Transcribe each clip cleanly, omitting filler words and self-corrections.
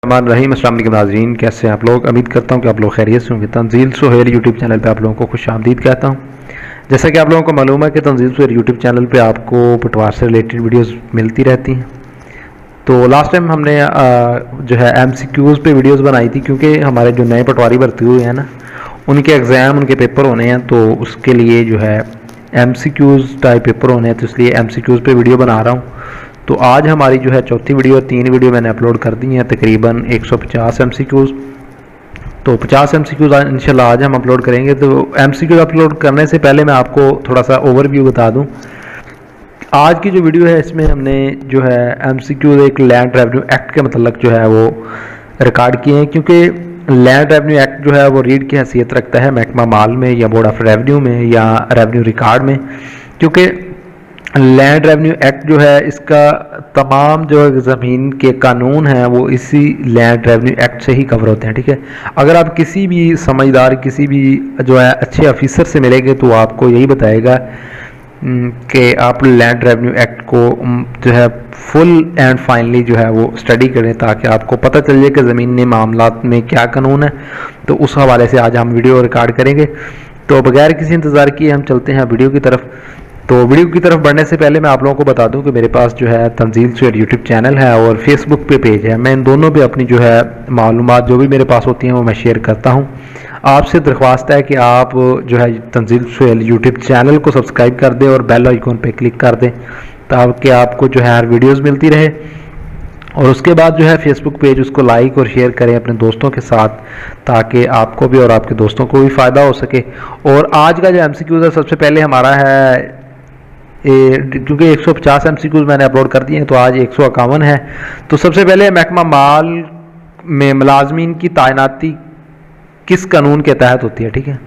रहीम। अस्सलाम वालेकुम नाज़रीन, कैसे हैं आप लोग। उम्मीद करता हूं कि आप लोग खैरियत से होंगे। तंजील सुहेल यूट्यूब चैनल पे आप लोगों को खुशामदीद कहता हूं। जैसा कि आप लोगों को मालूम है कि तंजील सुहेल यूट्यूब चैनल पे आपको पटवार से रिलेटेड वीडियोस मिलती रहती हैं। तो लास्ट टाइम हमने जो है MCQs पे वीडियोस बनाई थी, क्योंकि हमारे जो नए पटवारी भर्ती हुए हैं ना, उनके एग्ज़ाम, उनके पेपर होने हैं, तो उसके लिए जो है MCQs टाइप पेपर होने हैं, तो इसलिए MCQs पे वीडियो बना रहा हूँ। तो आज हमारी जो है चौथी वीडियो, 3 वीडियो मैंने अपलोड कर दी हैं, तकरीबन 150 MCQs। तो 50 MCQs इंशाल्लाह आज हम अपलोड करेंगे। तो MCQs अपलोड करने से पहले मैं आपको थोड़ा सा ओवरव्यू बता दूं। आज की जो वीडियो है इसमें हमने जो है MCQs एक लैंड रेवेन्यू एक्ट के मतलब जो है वो रिकॉर्ड किए हैं, क्योंकि लैंड रेवेन्यू एक्ट जो है वो रीड की हैसियत रखता है महकमा माल में या बोर्ड ऑफ रेवेन्यू में या रेवेन्यू रिकॉर्ड में, क्योंकि लैंड रेवेन्यू एक्ट जो है इसका तमाम जो ज़मीन के कानून हैं वो इसी लैंड रेवेन्यू एक्ट से ही कवर होते हैं। ठीक है, अगर आप किसी भी समझदार, किसी भी जो है अच्छे ऑफिसर से मिलेंगे तो आपको यही बताएगा कि आप लैंड रेवेन्यू एक्ट को जो है फुल एंड फाइनली जो है वो स्टडी करें, ताकि आपको पता चल जाए कि ज़मीनी मामलात में क्या कानून है। तो उस हवाले से आज हम वीडियो रिकॉर्ड करेंगे। तो बगैर किसी इंतज़ार किए हम चलते हैं वीडियो की तरफ। तो वीडियो की तरफ बढ़ने से पहले मैं आप लोगों को बता दूं कि मेरे पास जो है तंजील सुहेल यूट्यूब चैनल है और फेसबुक पे पेज है। मैं इन दोनों पे अपनी जो है मालूमात जो भी मेरे पास होती हैं वो मैं शेयर करता हूं। आपसे दरख्वास्त है कि आप जो है तंजील सुहेल यूट्यूब चैनल को सब्सक्राइब कर दें और बेल आइकॉन पे क्लिक कर दें, ताकि आपको जो है हर वीडियोज़ मिलती रहे। और उसके बाद जो है फेसबुक पेज उसको लाइक और शेयर करें अपने दोस्तों के साथ, ताकि आपको भी और आपके दोस्तों को भी फ़ायदा हो सके। और आज का जो MCQ है सबसे पहले हमारा है, क्योंकि 150 MCQs मैंने अपलोड कर दिए हैं तो आज 151 है। तो सबसे पहले महकमा माल में मुलाजमीन की तैनाती किस कानून के तहत होती है। ठीक है,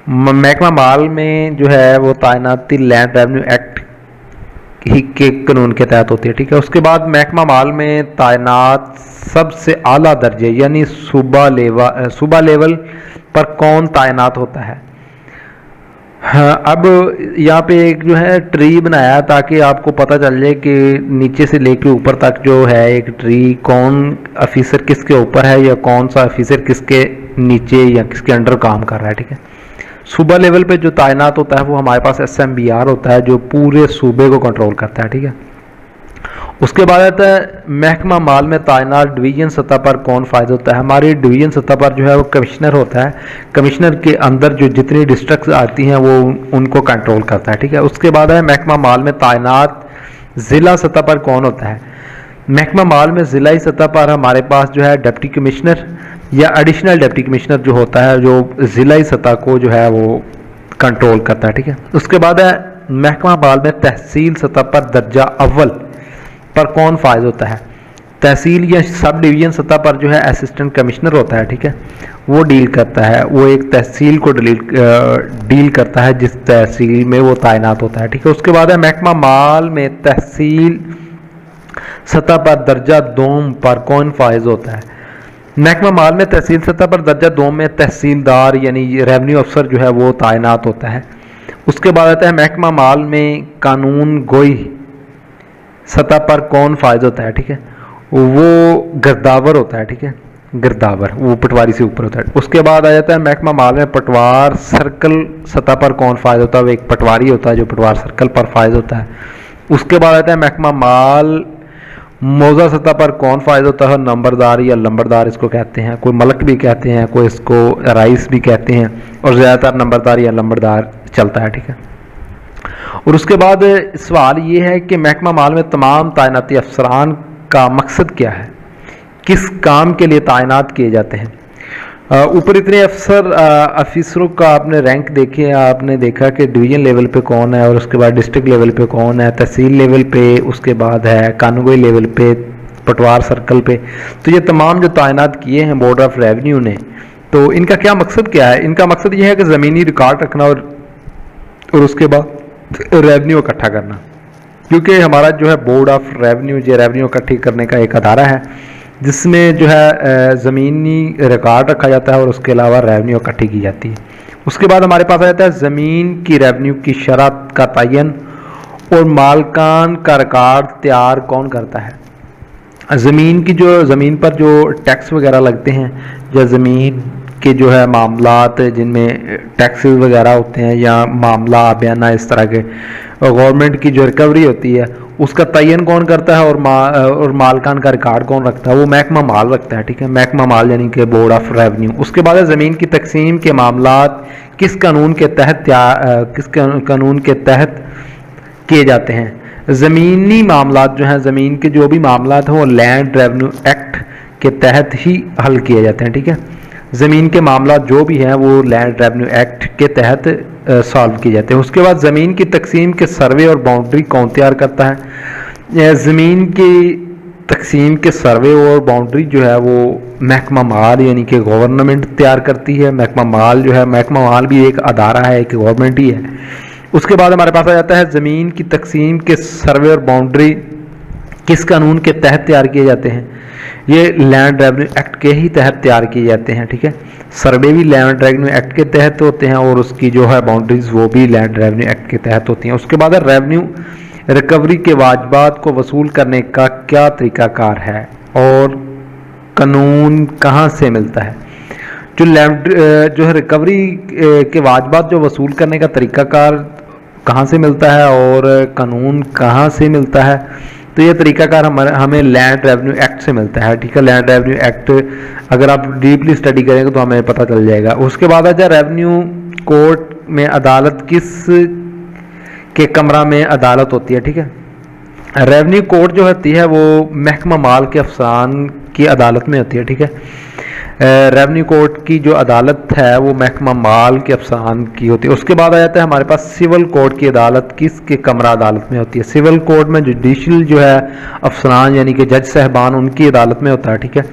महकमा माल में जो है वो तैनाती लैंड रेवेन्यू एक्ट ही के कानून के तहत होती है। ठीक है, उसके बाद महकमा माल में तैनात सबसे आला दर्जे यानी सूबा लेवल पर कौन तैनात होता है। हाँ, अब यहाँ पे एक जो है ट्री बनाया ताकि आपको पता चल जाए कि नीचे से लेके ऊपर तक जो है एक ट्री कौन ऑफिसर किसके ऊपर है या कौन सा ऑफिसर किसके नीचे या किसके अंडर काम कर रहा है। ठीक है, सूबा लेवल पे जो तैनात होता है वो हमारे पास SMBR होता है, जो पूरे सूबे को कंट्रोल करता है। ठीक है, उसके बाद आता है महकमा माल में तैनात डिवीजन सतह पर कौन फायदा होता है। हमारी डिवीजन सतह पर जो है वो कमिश्नर होता है। कमिश्नर के अंदर जो जितनी डिस्ट्रिक्ट आती हैं वो उनको कंट्रोल करता है। ठीक है, उसके बाद है महकमा माल में तैनात ज़िला सतह पर कौन होता है। महकमा माल में ज़िलाई सतह पर हमारे पास जो है डिप्टी कमिश्नर या एडिशनल डिप्टी कमिश्नर जो होता है, जो ज़िलाई सतह को जो है वो कंट्रोल करता है। ठीक है, उसके बाद है महकमा माल में तहसील सतह पर दर्जा अव्वल पर कौन फायज होता है। तहसील या सब डिवीजन सतह पर जो है असिस्टेंट कमिश्नर होता है। ठीक है, वो डील करता है, वो एक तहसील को डील करता है जिस तहसील में वो तैनात होता है। ठीक है, उसके बाद है महकमा माल में तहसील सतह पर दर्जा 2 पर कौन फायज होता है। महकमा माल में तहसील सतह पर दर्जा 2 में तहसीलदार यानी रेवेन्यू अफसर जो है वो तैनात होता है। उसके बाद आता है महकमा माल में कानून गोई सतह पर कौन फायज होता है। ठीक है, वो गिरदावर होता है। ठीक है, गिरदावर वो पटवारी से ऊपर होता है। उसके बाद आ जाता है महकमा माल में पटवार सर्कल सतह पर कौन फायज होता है। वो एक पटवारी होता है जो पटवार सर्कल पर फायज होता है। उसके बाद आता है महकमा माल मौजा सतह पर कौन फायज होता है। नंबरदार या लंबरदार इसको कहते हैं, कोई मलक भी कहते हैं, कोई इसको राइस भी कहते हैं, और ज़्यादातर नंबरदार या लंबरदार चलता है। ठीक है, और उसके बाद सवाल ये है कि महकमा माल में तमाम तैनाती अफसरान का मकसद क्या है, किस काम के लिए तैनात किए जाते हैं। ऊपर इतने अफसरों का आपने रैंक देखे, आपने देखा कि डिवीजन लेवल पे कौन है, और उसके बाद डिस्ट्रिक्ट लेवल पे कौन है, तहसील लेवल पे, उसके बाद है कानूनी लेवल पे, पटवार सर्कल पे। तो ये तमाम जो तैनात किए हैं बोर्ड ऑफ रेवेन्यू ने, तो इनका क्या मकसद क्या है। इनका मकसद ये है कि ज़मीनी रिकॉर्ड रखना और उसके बाद रेवेन्यू इकट्ठा करना, क्योंकि हमारा जो है बोर्ड ऑफ रेवेन्यू जो रेवेन्यू इकट्ठी करने का एक अदारा है जिसमें जो है ज़मीनी रिकॉर्ड रखा जाता है और उसके अलावा रेवेन्यू इकट्ठी की जाती है। उसके बाद हमारे पास आ जाता है ज़मीन की रेवेन्यू की शरत का तयन और मालकान का रिकॉर्ड तैयार कौन करता है। ज़मीन की जो ज़मीन पर जो टैक्स वगैरह लगते हैं या ज़मीन के जो है मामलात जिनमें टैक्सेस वगैरह होते हैं या मामला बयाना इस तरह के गवर्नमेंट की जो रिकवरी होती है उसका तयन कौन करता है और मालकान का रिकॉर्ड कौन रखता है, वो महकमा माल रखता है। ठीक है, महकमा माल यानी कि बोर्ड ऑफ रेवेन्यू। उसके बाद ज़मीन की तकसीम के मामलात किस कानून के तहत किए जाते हैं। ज़मीनी मामलात जो हैं, ज़मीन के जो भी मामलात हैं वो लैंड रेवेन्यू एक्ट के तहत ही हल किए जाते हैं। ठीक है, ज़मीन के मामलात जो भी हैं वो लैंड रेवेन्यू एक्ट के तहत सॉल्व किए जाते हैं। उसके बाद ज़मीन की तकसीम के सर्वे और बाउंड्री कौन तैयार करता है। ज़मीन की तकसीम के सर्वे और बाउंड्री जो है वो महकमा माल यानी कि गवर्नमेंट तैयार करती है। महकमा माल जो है, महकमा माल भी एक अदारा है, एक गवर्नमेंट ही है। उसके बाद हमारे पास आ जाता है ज़मीन की तकसीम के सर्वे और बाउंड्री किस कानून के तहत तैयार किए जाते हैं। ये लैंड रेवेन्यू एक्ट के ही तहत तैयार किए जाते हैं। ठीक है, सर्वे भी लैंड रेवेन्यू एक्ट के तहत होते हैं और उसकी जो है बाउंड्रीज वो भी लैंड रेवेन्यू एक्ट के तहत होती हैं। उसके बाद रेवेन्यू रिकवरी के वाजबात को वसूल करने का क्या तरीकाकार है और कानून कहाँ से मिलता है। जो लैंड जो है रिकवरी के वाजबात जो वसूल करने का तरीकाकार कहाँ से मिलता है और कानून कहाँ से मिलता है, तो ये तरीकाकार हमें लैंड रेवेन्यू एक्ट से मिलता है। ठीक है, लैंड रेवेन्यू एक्ट अगर आप डीपली स्टडी करेंगे तो हमें पता चल जाएगा। उसके बाद आजा रेवेन्यू कोर्ट में अदालत किस के कमरा में अदालत होती है। ठीक है, रेवेन्यू कोर्ट जो होती है वो महकमा माल के अफसान की अदालत में होती है। ठीक है, रेवेन्यू कोर्ट की जो अदालत है वो महकमा माल के अफसान की होती है। उसके बाद आ जाता है हमारे पास सिविल कोर्ट की अदालत किसके कमरा अदालत में होती है। सिविल कोर्ट में जुडिशल जो है अफसरान यानी कि जज साहबान उनकी अदालत में होता है। ठीक है,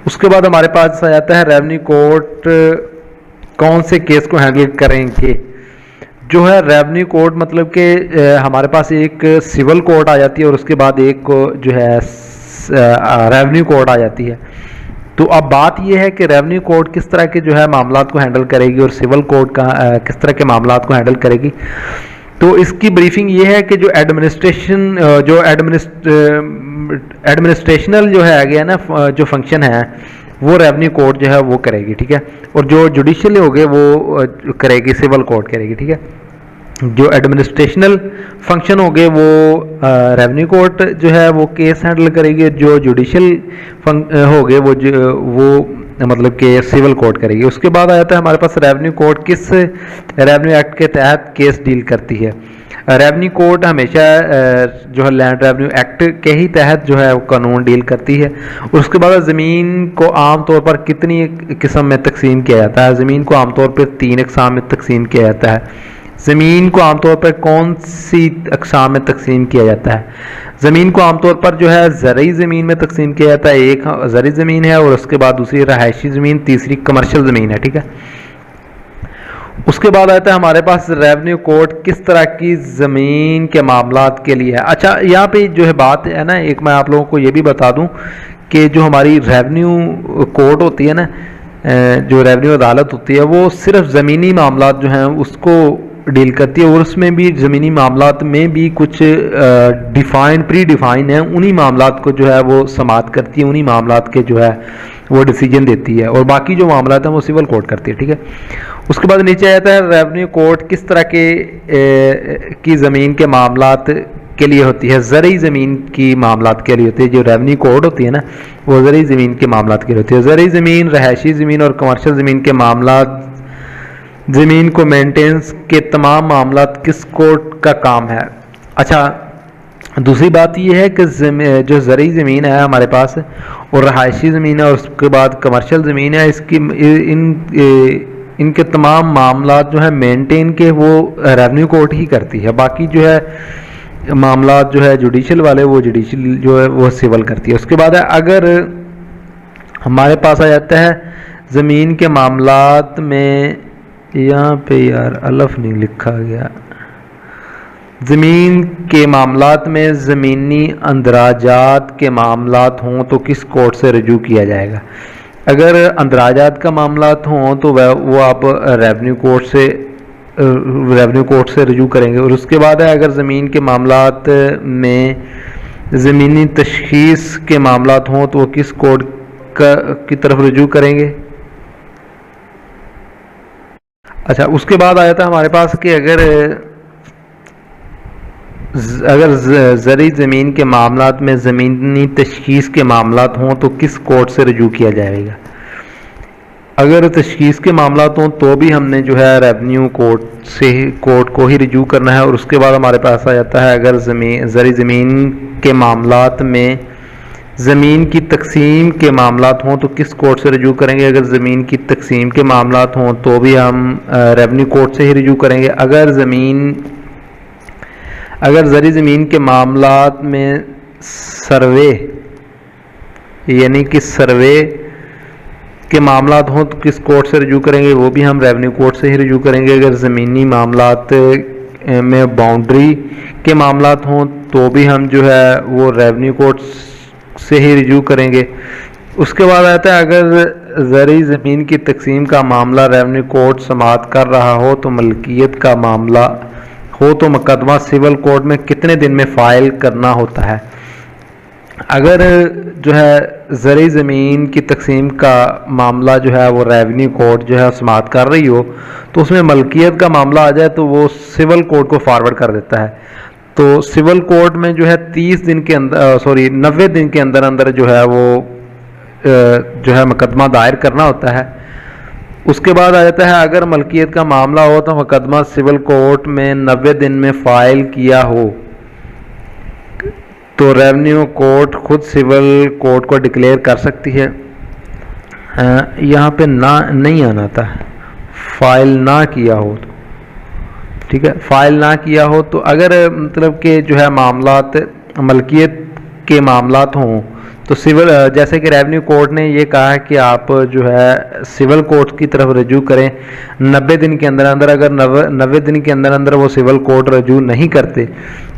उसके बाद हमारे पास आ जाता है रेवेन्यू कोर्ट कौन से केस को हैंडल करेंगे। जो है रेवेन्यू कोर्ट मतलब कि हमारे पास एक सिविल कोर्ट आ जाती है और उसके बाद एक जो है रेवेन्यू कोर्ट आ जाती है। तो अब बात यह है कि रेवेन्यू कोर्ट किस तरह के जो है मामलात को हैंडल करेगी और सिविल कोर्ट का किस तरह के मामलात को हैंडल करेगी। तो इसकी ब्रीफिंग ये है कि जो एडमिनिस्ट्रेशनल जो है गया ना जो फंक्शन है वो रेवेन्यू कोर्ट जो है वो करेगी। ठीक है, और जो जुडिशियल हो गए वो करेगी सिविल कोर्ट करेगी। ठीक है, जो एडमिनिस्ट्रेशनल फंक्शन हो गए वो रेवेन्यू कोर्ट जो है वो केस हैंडल करेगी। जो जुडिशियल हो गए वो मतलब कि सिविल कोर्ट करेगी। उसके बाद आ जाता है हमारे पास रेवेन्यू कोर्ट किस रेवेन्यू एक्ट के तहत केस डील करती है। रेवेन्यू कोर्ट हमेशा जो है लैंड रेवेन्यू एक्ट के ही तहत जो है वो कानून डील करती है। उसके बाद ज़मीन को आमतौर पर कितनी किस्म में तकसीम किया जाता है। ज़मीन को आमतौर पर 3 अक़साम में तकसीम किया जाता है। ज़मीन को आमतौर पर कौन सी अक़साम में तकसीम किया जाता है। ज़मीन को आमतौर पर जो है ज़रई ज़मीन में तकसीम किया जाता है। एक ज़रई ज़मीन है और उसके बाद दूसरी रहायशी ज़मीन, तीसरी कमर्शियल ज़मीन है। ठीक है, उसके बाद आता है हमारे पास रेवेन्यू कोर्ट किस तरह की ज़मीन के मामलात के लिए है। अच्छा, यहाँ पे जो है बात है ना, एक मैं आप लोगों को ये भी बता दूँ कि जो हमारी रेवेन्यू कोर्ट होती है ना, जो रेवेन्यू अदालत होती है वो सिर्फ ज़मीनी मामलात जो हैं उसको डील करती है और उसमें भी ज़मीनी मामलात में भी कुछ प्री डिफाइन है, उन्हीं मामलात को जो है वो समाअत करती है, उन्हीं मामलात के जो है वो डिसीजन देती है और बाकी जो मामलात हैं वो सिविल कोर्ट करती है। ठीक है, उसके बाद नीचे आ जाता है रेवेन्यू कोर्ट किस तरह के की ज़मीन के मामलात के लिए होती है। ज़रई ज़मीन की मामलात के लिए होती है। जो रेवेन्यू कोर्ट होती है ना वो ज़रई ज़मीन के मामलात के लिए होती है। ज़रई ज़मीन, रहायशी ज़मीन और कमर्शियल ज़मीन के मामलात, ज़मीन को मेंटेनेंस के तमाम मामलात किस कोर्ट का काम है। अच्छा, दूसरी बात यह है कि जो ज़रई ज़मीन है हमारे पास और रहायशी ज़मीन है और उसके बाद कमर्शियल ज़मीन है, इनके तमाम मामलात जो है मेंटेन के वो रेवेन्यू कोर्ट ही करती है। बाकी जो है मामलात जो है जुडिशल वाले वो जुडिशल जो है वो सिविल करती है। उसके बाद है अगर हमारे पास आ जाता है ज़मीन के मामलात में, यहाँ पे यार अलफ नहीं लिखा गया, ज़मीन के मामलात में ज़मीनी अंदराजात के मामलात हों तो किस कोर्ट से रजू किया जाएगा। अगर अंदराजात का मामलात हों तो वो आप रेवेन्यू कोर्ट से रजू करेंगे। और उसके बाद है अगर ज़मीन के मामलात में ज़मीनी तशख़ीस के मामलात हों तो वो किस कोड की तरफ रुजू करेंगे। अच्छा, उसके बाद आया था हमारे पास कि अगर ज़री ज़मीन के मामलात में ज़मीनी तशख़ीस के मामलात हों तो किस कोर्ट से रुजू किया जाएगा। अगर तशख़ीस के मामलात हों तो भी हमने जो है रेवन्यू कोर्ट को ही रुजू करना है। और उसके बाद हमारे पास आ जाता है अगर ज़री ज़मीन के मामलात में ज़मीन की तकसीम के मामलात हों तो किस कोर्ट से रुजू करेंगे। अगर ज़मीन की तकसीम के मामलात हों तो भी हम रेवन्यू कोर्ट से ही रुजू करेंगे। अगर ज़री ज़मीन के मामलात में सर्वे यानी कि सर्वे के मामलात हों तो किस कोर्ट से रुजू करेंगे, वो भी हम रेवन्यू कोर्ट से ही रुजू करेंगे। अगर ज़मीनी मामलात में बाउंड्री के मामलात हों तो भी हम जो है वो रेवन्यू कोर्ट से ही रुजू करेंगे। उसके बाद आता है अगर ज़री ज़मीन की तकसीम का मामला रेवन्यू कोर्ट समाअत कर रहा हो तो मलकियत का मामला हो तो मुकदमा सिविल कोर्ट में कितने दिन में फ़ाइल करना होता है। अगर जो है ज़री ज़मीन की तकसीम का मामला जो है वो रेवन्यू कोर्ट जो है समाअत कर रही हो तो उसमें मलकियत का मामला आ जाए तो वो सिविल कोर्ट को फॉरवर्ड कर देता है। तो सिविल कोर्ट में जो है 30 दिन के अंदर 90 दिन के अंदर अंदर जो है वो जो है मुकदमा दायर करना होता है। उसके बाद आ जाता है अगर मलकियत का मामला हो तो मुकदमा सिविल कोर्ट में 90 दिन में फ़ाइल किया हो तो रेवन्यू कोर्ट खुद सिविल कोर्ट को डिक्लेयर कर सकती है। यहाँ पे ना नहीं आना था, फाइल ना किया हो तो ठीक है, फाइल ना किया हो तो अगर मतलब कि जो है मामलात मलकियत के मामलात हों तो सिविल जैसे कि रेवन्यू कोर्ट ने ये कहा है कि आप जो है सिविल कोर्ट की तरफ रजू करें 90 दिन के अंदर अंदर। अगर 90 दिन के अंदर अंदर वो सिविल कोर्ट रजू नहीं करते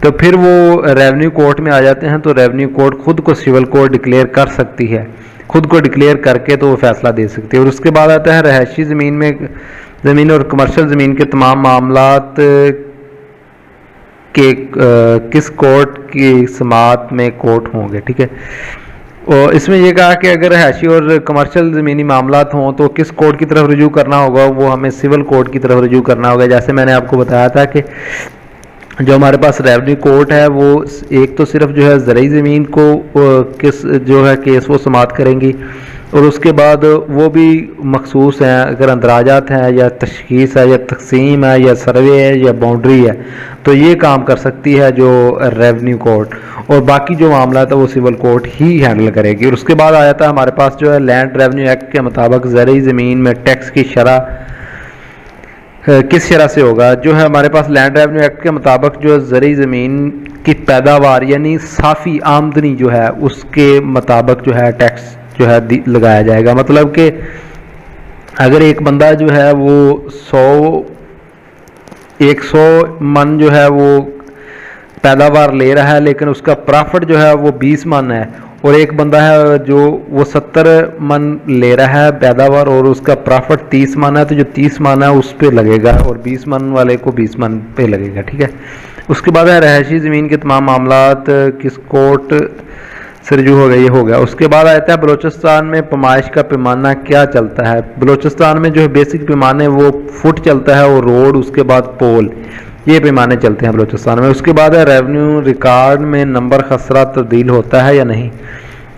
तो फिर वो रेवन्यू कोर्ट में आ जाते हैं। तो रेवन्यू कोर्ट खुद को सिविल कोर्ट डिक्लेयर कर सकती है, खुद को डिक्लेयर करके तो वो फैसला दे सकती है। और उसके बाद आता है रहायशी ज़मीन और कमर्शियल ज़मीन के तमाम मामलात के किस कोर्ट की समाअत में कोर्ट होंगे। ठीक है, और इसमें यह कहा कि अगर रहायशी और कमर्शियल ज़मीनी मामलात हों तो किस कोर्ट की तरफ रुजू करना होगा, वो हमें सिविल कोर्ट की तरफ रुजू करना होगा। जैसे मैंने आपको बताया था कि जो हमारे पास रेवन्यू कोर्ट है वो एक तो सिर्फ जो है ज़रई ज़मीन को किस जो है केस वो समाअत करेंगी और उसके बाद वो भी मखसूस हैं। अगर अंदराजात हैं या तशख़ीस है या तकसीम है या सर्वे है या बाउंड्री है तो ये काम कर सकती है जो रेवन्यू कोर्ट, और बाकी जो मामला था वो सिविल कोर्ट ही हैंडल करेगी। और उसके बाद आया था हमारे पास जो है लैंड रेवन्यू एक्ट के मुताबिक ज़रई ज़मीन में टैक्स की शरह किस शरह से होगा। जो है हमारे पास लैंड रेवन्यू एक्ट के मुताबिक जो ज़रई ज़मीन की पैदावार यानी साफ़ी आमदनी जो है उसके मुताबिक जो है टैक्स जो है लगाया जाएगा। मतलब कि अगर एक बंदा जो है वो 100 मन जो है वो पैदावार ले रहा है लेकिन उसका प्रॉफिट जो है वो 20 मन है, और एक बंदा है जो वो 70 मन ले रहा है पैदावार और उसका प्रॉफिट 30 मन है, तो जो 30 मन है उस पे लगेगा और 20 मन वाले को 20 मन पे लगेगा। ठीक है, उसके बाद है रहायशी ज़मीन के तमाम मामलात किस कोर्ट से रुजू हो गया, ये हो गया। उसके बाद आता है बलूचिस्तान में पैमाइश का पैमाना क्या चलता है। बलूचिस्तान में जो है बेसिक पैमाने वो फुट चलता है और रोड, उसके बाद पोल, ये पैमाने चलते हैं बलूचिस्तान में। उसके बाद है रेवन्यू रिकॉर्ड में नंबर खसरा तब्दील होता है या नहीं।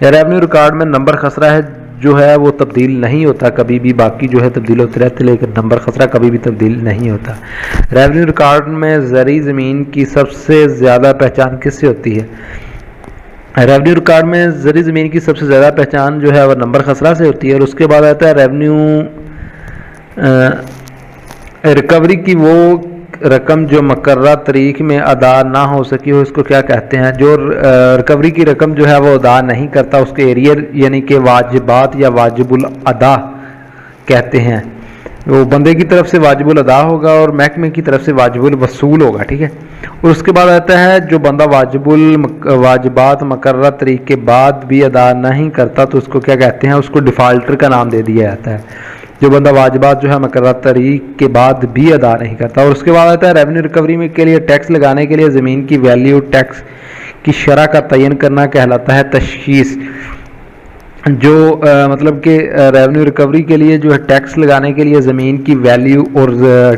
या रेवन्यू रिकॉर्ड में नंबर खसरा है जो है वो तब्दील नहीं होता कभी भी, बाकी जो है तब्दील होते रहते लेकिन नंबर खसरा कभी भी तब्दील नहीं होता। रेवन्यू रिकॉर्ड में ज़रई ज़मीन की सबसे ज़्यादा पहचान किससे होती है। रेवन्यू रिकॉर्ड में ज़रई ज़मीन की सबसे ज़्यादा पहचान जो है वह नंबर खसरा से होती है। और उसके बाद आता है रेवन्यू रिकवरी की वो रकम जो मुकर्रर तारीख में अदा ना हो सकी हो, इसको क्या कहते हैं। जो रिकवरी की रकम जो है वो अदा नहीं करता उसके एरियर यानी कि वाजिबात या वाजिबुल अदा कहते हैं। वो बंदे की तरफ से वाजिबुल अदा होगा और महकमे की तरफ से वाजिबुल वसूल होगा। ठीक है, और उसके बाद आता है जो बंदा वाजिबात मुकर्रर तारीख के बाद भी अदा नहीं करता तो उसको क्या कहते हैं, उसको डिफ़ाल्टर का नाम दे दिया जाता है। जो बंदा वाजिबात जो है मुकर्रर तारीख के बाद भी अदा नहीं करता। और उसके बाद आता है रेवन्यू रिकवरी में के लिए टैक्स लगाने के लिए ज़मीन की वैल्यू टैक्स की शरह का तयन करना कहलाता है तशखीस। जो मतलब कि रेवेन्यू रिकवरी के लिए जो है टैक्स लगाने के लिए ज़मीन की वैल्यू और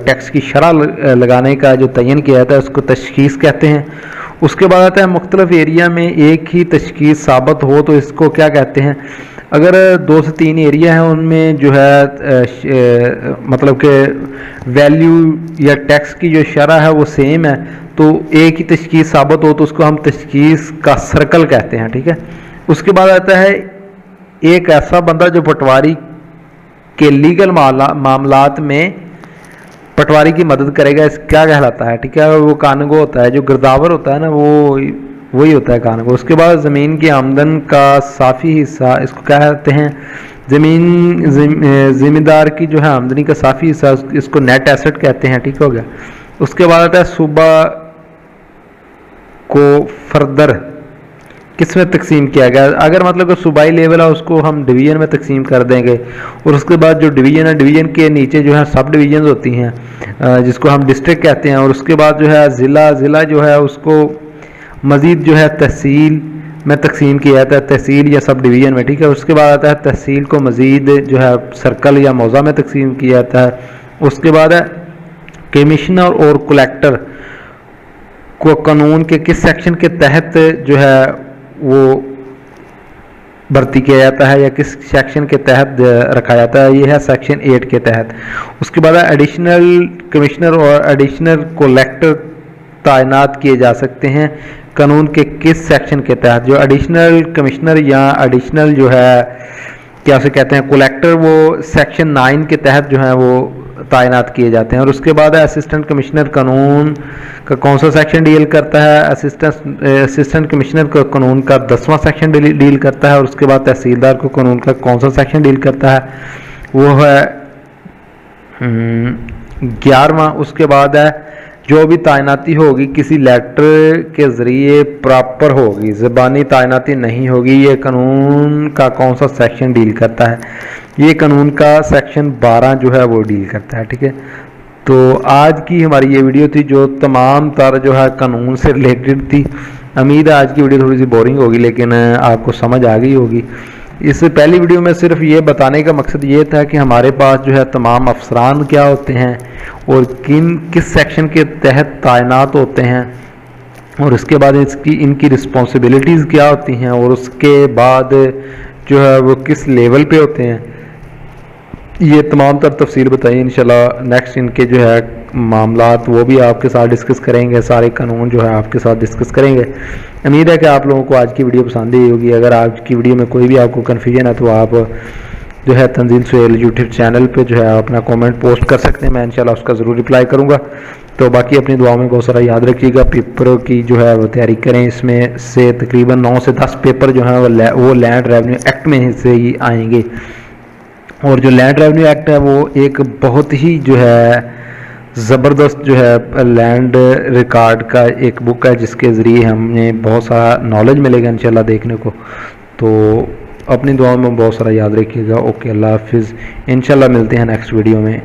टैक्स की शरह लगाने का जो तयन किया जाता है उसको तशखीस कहते हैं। उसके बाद आता है मुख्तलिफ एरिया में एक ही तशखीस साबित हो तो इसको क्या कहते हैं। अगर 2 से 3 एरिया हैं उनमें जो है मतलब कि वैल्यू या टैक्स की जो शरह है वो सेम है तो एक ही तशखीस साबित हो तो उसको हम तशखीस का सर्कल कहते हैं, ठीक है। उसके बाद आता है एक ऐसा बंदा जो पटवारी के लीगल मामलात में पटवारी की मदद करेगा, इस क्या कहलाता है, ठीक है। वो कानगो होता है, जो गिरदावर होता है ना वो वही होता है कानगो। उसके बाद ज़मीन की आमदन का साफ़ी हिस्सा, इसको क्या कहते हैं, ज़मींदार की जो है आमदनी का साफ़ी हिस्सा, इसको नेट एसेट कहते हैं, ठीक हो गया। उसके बाद आता है सूबा को फर्दर किस में तकसीम किया गया। अगर मतलब कि सूबाई लेवल है उसको हम डिवीज़न में तकसीम कर देंगे और उसके बाद जो डिवीज़न है डिवीज़न के नीचे जो है सब डिवीज़न होती हैं जिसको हम डिस्ट्रिक्ट कहते हैं। और उसके बाद जो है ज़िला जो है उसको मज़ीद जो है तहसील में तकसीम किया जाता है, तहसील या सब डिवीज़न में, ठीक है। उसके बाद आता है तहसील को मज़ीद जो है सर्कल या मौज़ा में तकसीम किया जाता है। उसके बाद है कमिश्नर और कलेक्टर को कानून के किस सेक्शन के तहत जो है वो भर्ती किया जाता है या किस सेक्शन के तहत रखा जाता है, ये है सेक्शन 8 के तहत। उसके बाद एडिशनल कमिश्नर और एडिशनल कलेक्टर तैनात किए जा सकते हैं कानून के किस सेक्शन के तहत। जो एडिशनल कमिश्नर या एडिशनल जो है क्या उसे कहते हैं कलेक्टर, वो सेक्शन 9 के तहत जो है वो तैनात किए जाते हैं। और उसके बाद असिस्टेंट कमिश्नर कानून का कौन सा सेक्शन डील करता है, असिस्टेंट कमिश्नर का कानून का 10वां सेक्शन डील करता है। और उसके बाद तहसीलदार को कानून का कौन सा सेक्शन डील करता है, वो है 11वां। उसके बाद है जो भी तैनाती होगी किसी लेटर के ज़रिए प्रॉपर होगी, ज़बानी तैनाती नहीं होगी, ये कानून का कौन सा सेक्शन डील करता है, ये कानून का सेक्शन 12 जो है वो डील करता है, ठीक है। तो आज की हमारी ये वीडियो थी जो तमाम तर जो है कानून से रिलेटेड थी। उम्मीद है आज की वीडियो थोड़ी सी बोरिंग होगी लेकिन आपको समझ आ गई होगी। इस पहली वीडियो में सिर्फ ये बताने का मकसद ये था कि हमारे पास जो है तमाम अफसरान क्या होते हैं और किस सेक्शन के तहत तैनात होते हैं और उसके बाद इनकी रिस्पॉन्सिबिलिटीज़ क्या होती हैं और उसके बाद जो है वो किस लेवल पे होते हैं, ये तमाम तर तफसील बताइए। इंशाल्लाह नेक्स्ट इनके जो है मामलात वो भी आपके साथ डिस्कस करेंगे, सारे कानून जो है आपके साथ डिस्कस करेंगे। उम्मीद है कि आप लोगों को आज की वीडियो पसंद आई होगी। अगर आज की वीडियो में कोई भी आपको कन्फ्यूजन है तो आप जो है तंजील सुहेल यूट्यूब चैनल पे जो है अपना कमेंट पोस्ट कर सकते हैं, मैं इंशाल्लाह उसका ज़रूर रिप्लाई करूँगा। तो बाकी अपनी दुआओं में बहुत सारा याद रखिएगा। पेपर की जो है वो तैयारी करें, इसमें से तकरीबन 9 से 10 पेपर जो हैं वो लैंड रेवेन्यू एक्ट में से ही आएंगे। और जो लैंड रेवेन्यू एक्ट है वो एक बहुत ही जो है ज़बरदस्त जो है लैंड रिकॉर्ड का एक बुक है जिसके ज़रिए हमें बहुत सारा नॉलेज मिलेगा इंशाल्लाह देखने को। तो अपनी दुआओं में बहुत सारा याद रखिएगा। ओके, अल्लाह हाफिज़। इंशाल्लाह मिलते हैं नेक्स्ट वीडियो में।